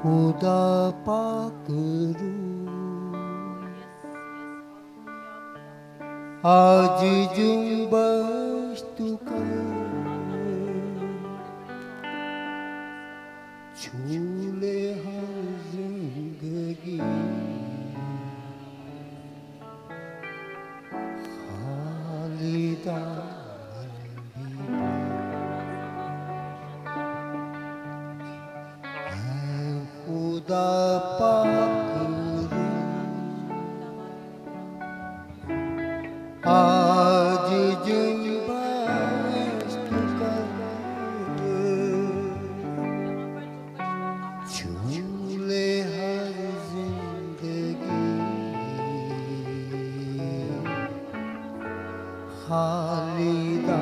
खुदा पाक रूह आज जुम्बश तू कर, छूले हर जिंदगी खालिदा खुदा पाक आज जुम्बश तू कर, छूले हर जिंदगी खालिदा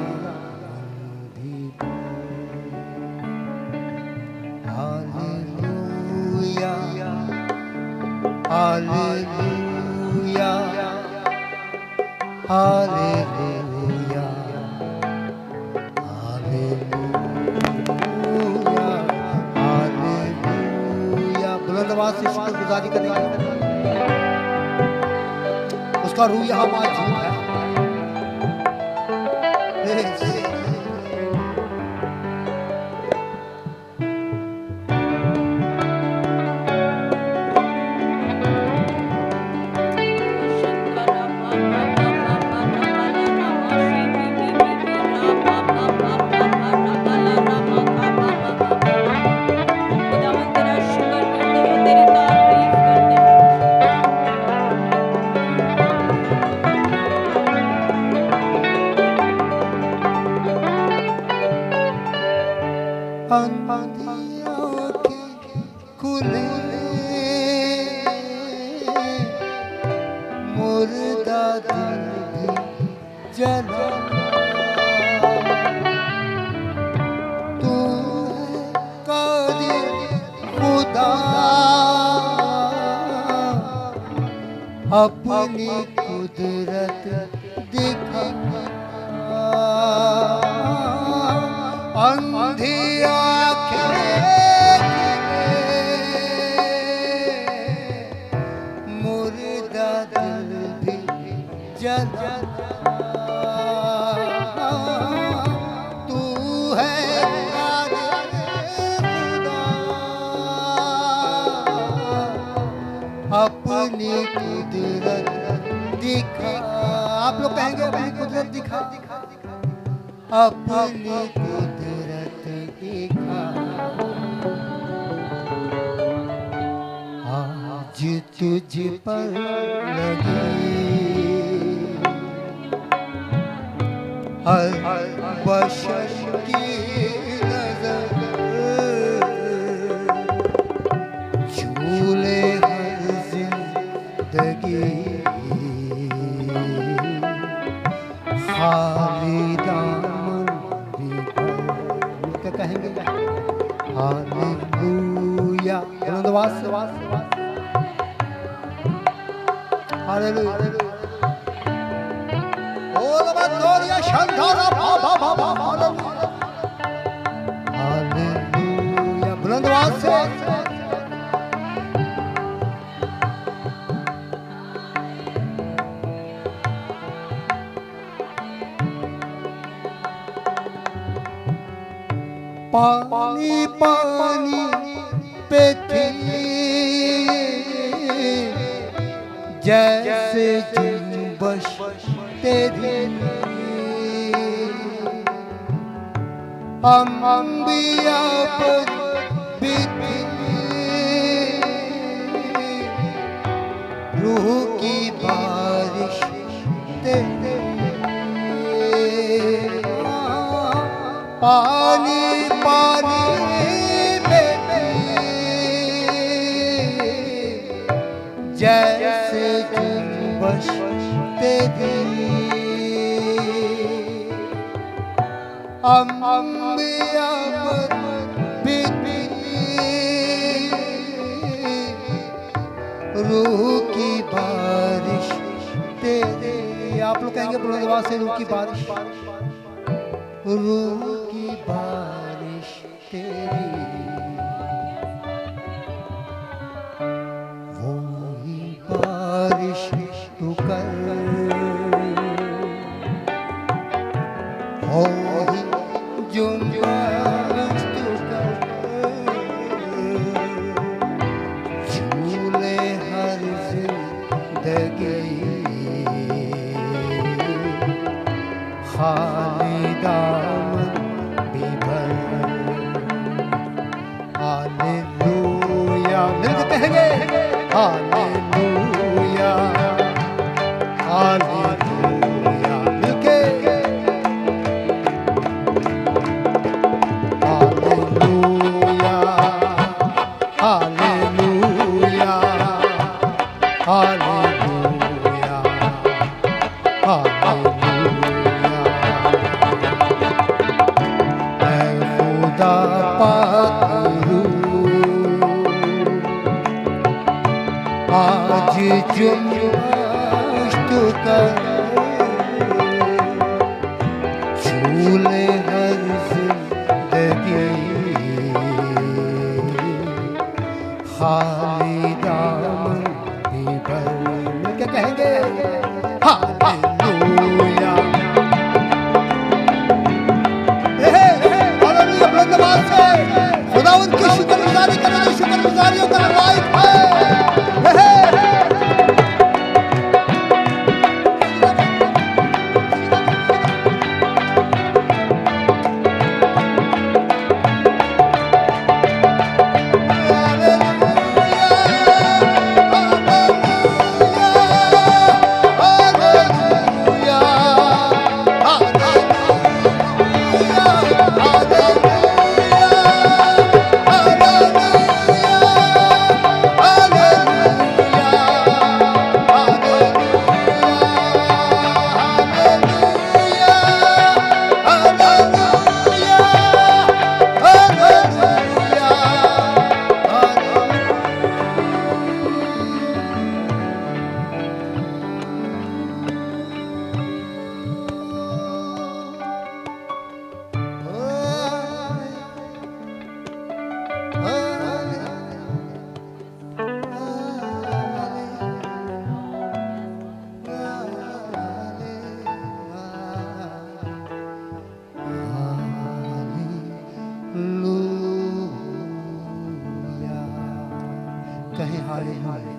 हालेलुया हालेलुया हालेलुया हालेलुया। बुलंद आवाज से शुक्रगुजारी करेंगे, उसका रूह यहाँ मौजूद है। खुले मुर्दा दिल भी जला, तू कादिर खुदा अपनी कुदरत दिखा, अंधी मुर्दा दिल भी जला, तू है खुदा अपनी कुदरत दिखा। आप लोग कहेंगे अपनी कुदरत दिखा, अपनी कुदरत दिखा। आज तुझ पर लगी हर बशर की नजर, झूले हर जिंदगी खालिदा भी क्या कहेंगे? हालेलुया। हालेलुया। हालेलुया। बुलंद आवाज से पानी पानी पे थी जैसे जुम्बश तेरी, अंबिया पर भी थी रूह की बारिश तेरी, पानी पानी जैसे जुम्बश तेरी, अंबिया पर भी रूह की बारिश तेरी। आप लोग कहेंगे बुलंद आवाज से रूह की बारिश, रूह की बारिश तेरी। मिलकर कहेंगे हालेलुया हालेलुया मिलके हालेलुया हालेलुया हालेलुया हालेलुया मैं खुदा पाक हूँ आज जुम्मत कर झूले हर जिंदगी खाली दामन भी भर क्या कहेंगे हालेलुया हालेलुया बुलंद आवाज से खुदावंद की शुक्रगुजारी करना शुक्रगुजारियों का लायक है कहें हालेलुया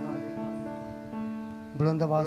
बुलंद आवाज